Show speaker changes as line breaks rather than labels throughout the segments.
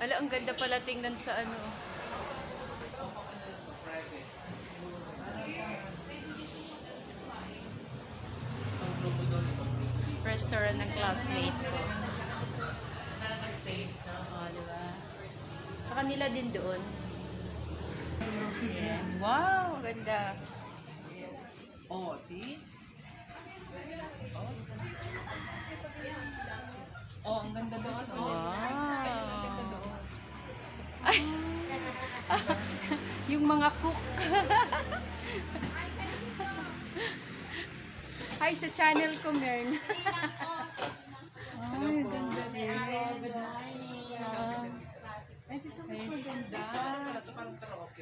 Hala, ang ganda pala tingnan sa ano. Restaurant ng classmate ko. Oh, diba? Sa kanila din doon. Yeah. Wow, ang ganda.
Oh, see? Oh, ang ganda doon. Oh.
Wow. Ay. Yung mga cook. Hi sa channel ko, Mern. Ay, ganda din. Ay, dito mas maganda.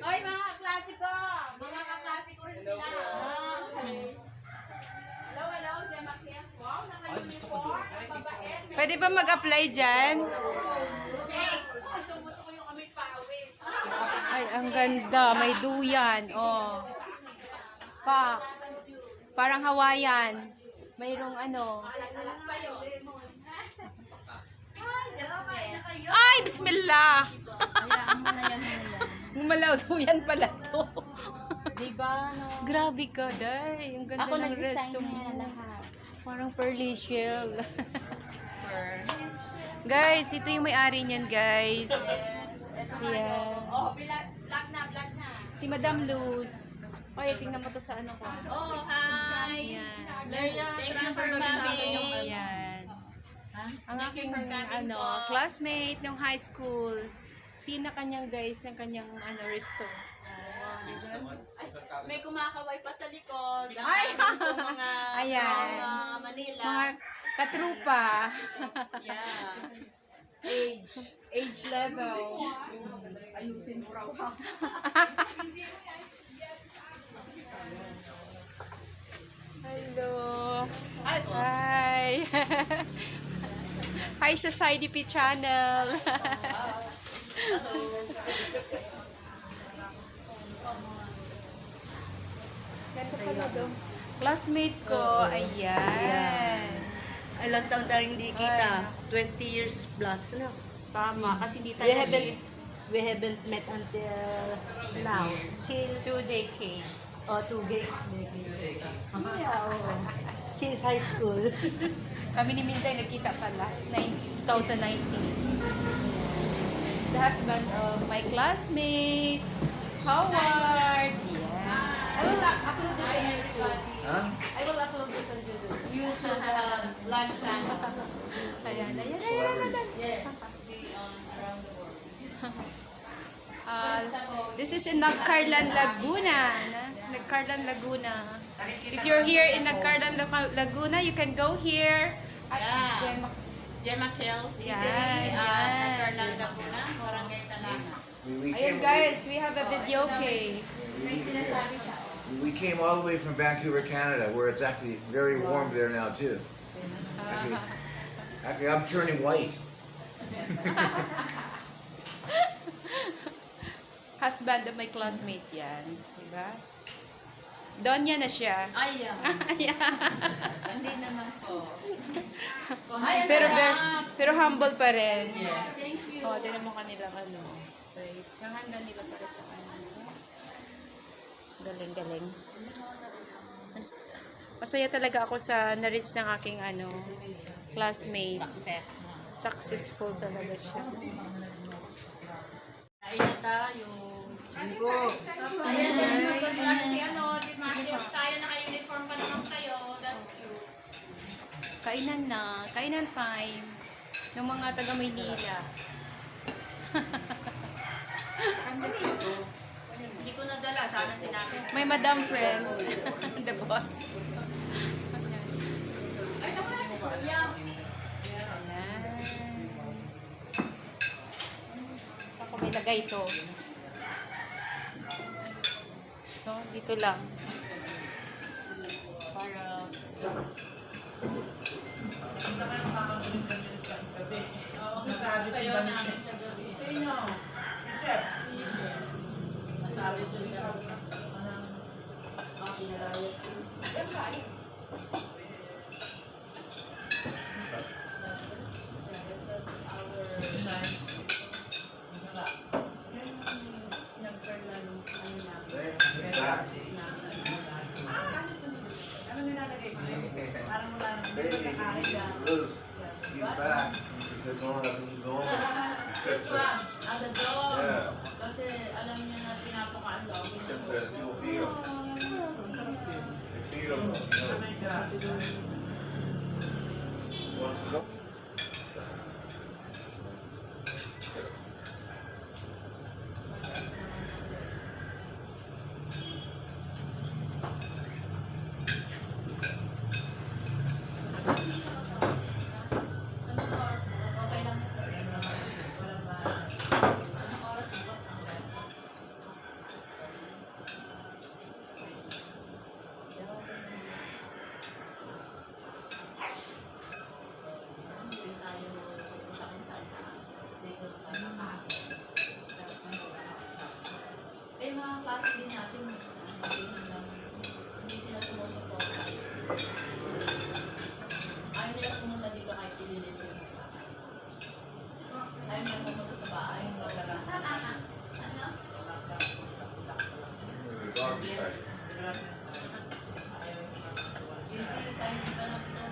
Oy, mga klasiko! Mga kaklasiko rin sila. Hello, hello, Demakian. Wow, naka-uniform. Mabait.
Pwede ba mag-apply dyan?
Yes! Gusto ko yung amoy pawis.
Ay, ang ganda. May duyan. Oh. Parang Hawaiian. Mayroong ano.
Alag-alag pa yun.
Ay, bismillah! Gumalaw, duyan pala to.
Diba, no?
Grabe ka, day. Ang ganda
Ako
ng
nag-design
resto mo.
niya lahat.
Parang pearly shell. Guys, ito yung may-ari niyan, guys. Yeah.
Oh, vlog na.
Si Madam Luz. Ay, tingnan mo to sa ano ko.
Oh, hi!
Ayan.
Thank you for coming.
Ayan. Ang
Thank you
aking
for coming po.
classmate ng high school. Sina kanyang guys, ng kanyang resto.
Ay, may kumakaway pa sa likod.
Ay!
Mga
Ayan.
mga Manila.
Mga katrupa.
Yeah.
Age level. Ayusin mo raw. Hello. Hi. Hi sa SciDP channel. Classmate ko. Ayan.
Ilang taon tayo hindi kita? 20 years plus, no?
Tama. Kasi hindi
We
tayo
we haven't met until now. Since,
2 decades.
2 decades. Yeah, oo. Since high school.
Kami ni Minday nagkita pa last 2019. The husband of my classmate, Howard. Yeah. I will upload this on YouTube.
Huh?
I will upload this on YouTube.
YouTube vlog channel.
Ayan.
Yes. Be on around the world.
This is in Nagcarlan, Laguna. Nagcarlan, Laguna. If you're here in Nagcarlan, Laguna, you can go here at
Yeah. Gemma Kells,
Yan,
Italy,
yan.
Nagcarlan, Laguna, Barangay Talana.
Ayun guys, we have a video okay.
May sinasabi siya.
We came all the way from Vancouver, Canada, where it's actually very warm there now too. Actually, I'm turning white.
Husband of my classmate yan. Diba? Donya na siya.
Ay, hindi naman po.
Pero humble pa rin.
Thank you.
Oh, tinan mo kanila guys. Ang handa nila para sa kanila. Galing. Masaya talaga ako sa na-reach ng aking classmate. Successful talaga siya.
Kain na tayo. Ayan, si Dimakios, tayo naka-uniform pa naman kayo. That's cute.
Kainan na. Kainan time. Ng mga taga Maynila.
Hindi ko nadala. Sana sinabi.
May madam friend. The boss.
Ay, naku, yeah.
Ayan. Saan ko may lagay ito? No, dito lang. Para...
Sayo namin siya gabi. Sino? Si Chef. Nasabi siya gabi. Yan kain.
Liz, he's back. He says, no, nothing, he's normal. He said so.
Ang dog.
Yeah.
Kasi alam niya na pinapakaan daw.
He says that you'll feed him. They feed him, you know. Wants to go?
Anong oras bukas? Okay lang. Walang ba? Anong oras bukas ang last? Hindi tayo pupunta kung saan-saan. Dito na tayo makakakit. Eh, mga klase din natin, hindi sila sumusuporta. Ayaw nila pumunta dito kahit pililit yung mukha. Ayaw nila pumunta sa bahay. Ano?
The dog beside you.
Busy, sign pa lang ito.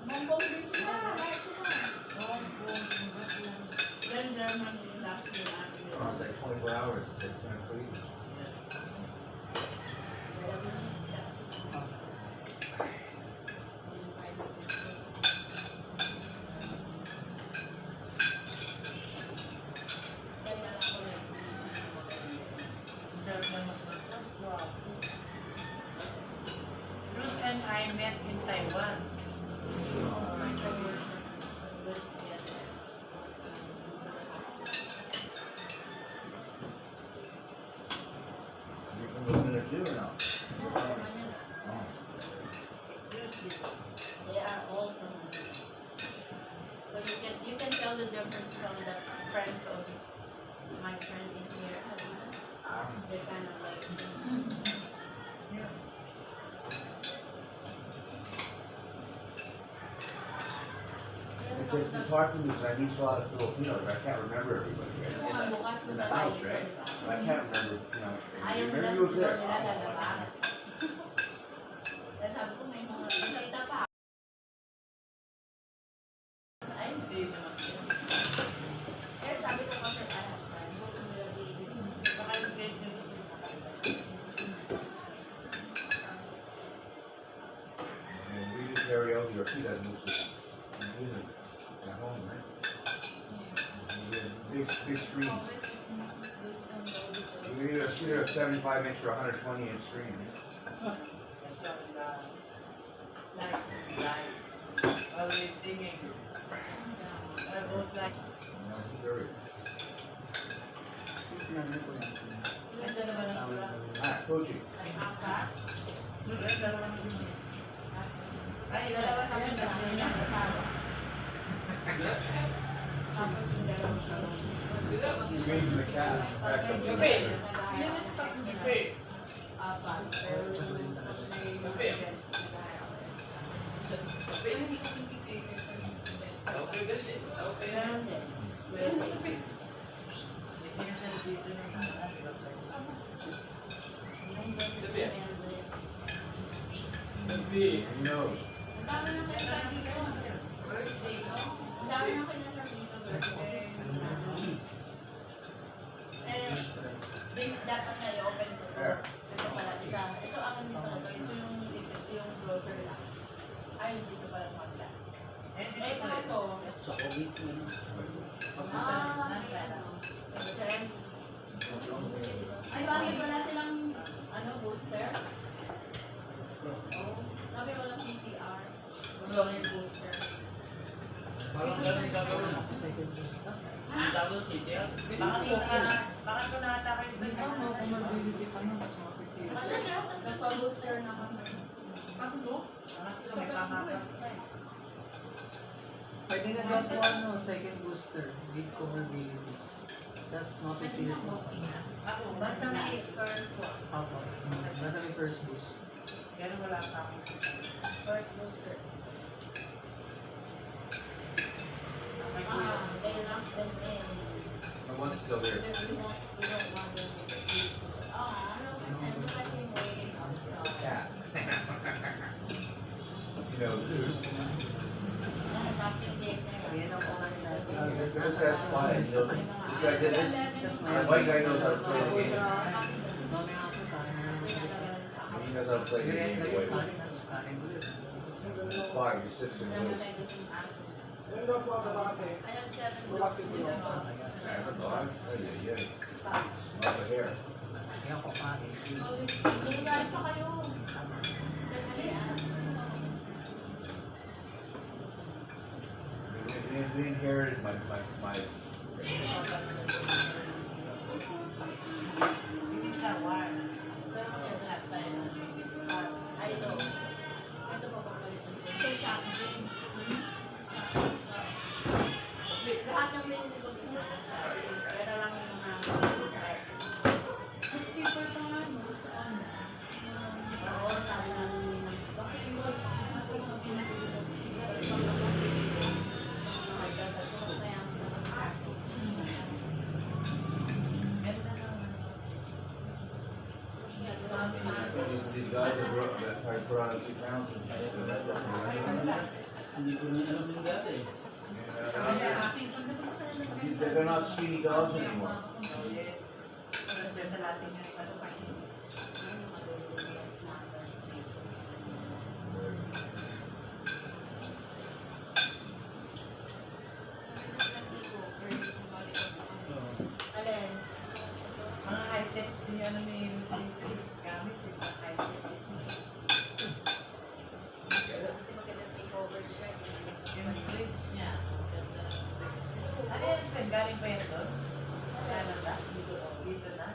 Mongkong din sila. Kahit ito. Then German yung last year natin.
Oh, it's like 24 hours. It's like kind of crazy.
Bruce and I met in Taiwan.
You from the minute too or not? Oh.
They are all from so you can tell the difference from the friends of my friend in here. They're kind of like
It's hard for me because I meet a lot of Filipinos. I can't remember everybody in the house, right? But I can't remember, you know.
ayaw nila
Maybe you was
gusto
there.
nila lalabas. Kaya sabi ko may mga nakita pa. Ay,
Hindi naman.
kaya sabi ko kasi alam ka, gusto nila di
Baka yung place nyo gusto nyo makalimutan.
And we do karaoke or she does mostly. Usually at home, right? Big screens. We either a 75-inch or a 120-inch screen. Right?
Kasi like, always singing. I don't like.
You know, very.
Ito naman ang ura.
Ah, coaching.
Ito naman ang ura. Ay,
dalawa sa akin kasi yung nakasama. Tapos yung dalawa sa
She's waving the cat. Back up to the
Wait.
other.
apat. Pero meron din.
Who knows?
Ang dami na kinasabi ko. Birthday, no? Ang dami na kinasabi ko. Birthday. Eh, dapat na i-open ko. Ito pala, isa. Ito akin din pala. Ito yung grocery lang. Ay, dito pala sa magla. Eh, kaso, restaurant. Ay, bakit wala silang, booster? Oh, sabi walang PCR. Wala yung booster.
Parang ganun gagawin mo.
PCR.
Bakit ko nakatake yung isa?
Nagpa-booster na kami.
Bakit ko may kakakap pa eh.
Pwede na daw po second booster with comorbidities. Tapos mapipilis mo.
Ako,
Basta may first one.
Apo. Basta may first boost.
Pero wala pa ako.
First booster.
May kuya.
They locked them in.
My one's still there.
Because we don't want them to get used to it. And look at him waiting outside.
Cat. He knows too.
Yan ang kumain natin.
This guy's quiet. He knows. This guy did this. The white guy knows how to play the game. He knows how to play the game. The white guy. He's quiet. He sits and looks.
I have 7 dogs.
Seven dogs? Oh, yeah, yeah. Smell the hair.
Yan ako kumain.
Galing pa kayo.
We inherited my
This is a war.
Yes, last time. I know. Ito pa papalit. Ito siya. Lahat ng binili ko dito. Pero lang yung mga... Mas cheaper pa nga, no? Oo, sabi namin nila. Bakit yung
these guys that probably put on a few pounds and
Hindi ko rin alam yung dati.
they're not skinny dogs anymore.
Yes. Tapos there's a Latin nga iba to find.
Alin?
Mga high-techs din yan ni Lucy. Gamit, di ba? High-tech.
Maganda takeover siya.
Yung fridge niya. Ano yan, friend? Galing pa yan doon? Canada? Dito na?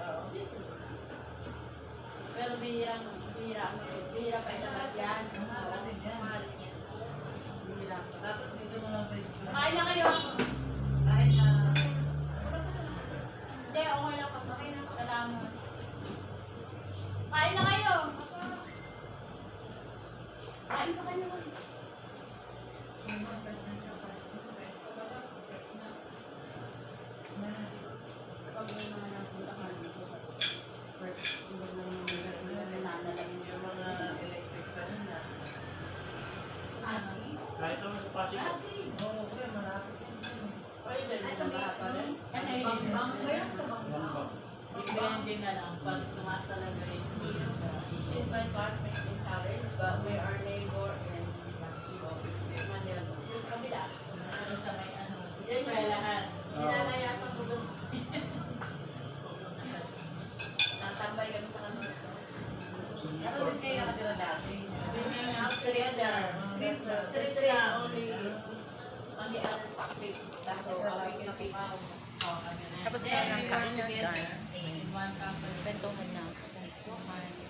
Oo.
Pero bihira pa ilabas yan.
Mahal kasi yan.
Mahal yan. Bihira pa.
Tapos dito mo lang fridge na.
Kain na kayo!
Kahit na...
Hindi, okay lang. Kain na. Salamat. Kain na kayo! Kain pa kayo. Pag may mga napunta ka dito,
Yung mga electric fan na.
Kahit naman nagpasok.
Oo, pre, malapit yun.
Depende na lang pag tumaas talaga yung she's my classmate in college, but we are neighbor in Manila. Yung kabila. Sa may ano. Eskwelahan. Hinalayasan ko doon. Natambay kami sa kanila.
Ano din kayo nakatira dati?
Street there. Street there only on the other street. So, we can see.
Tapos na ng kain na, guys.
In one company.
Bentuhan na ako.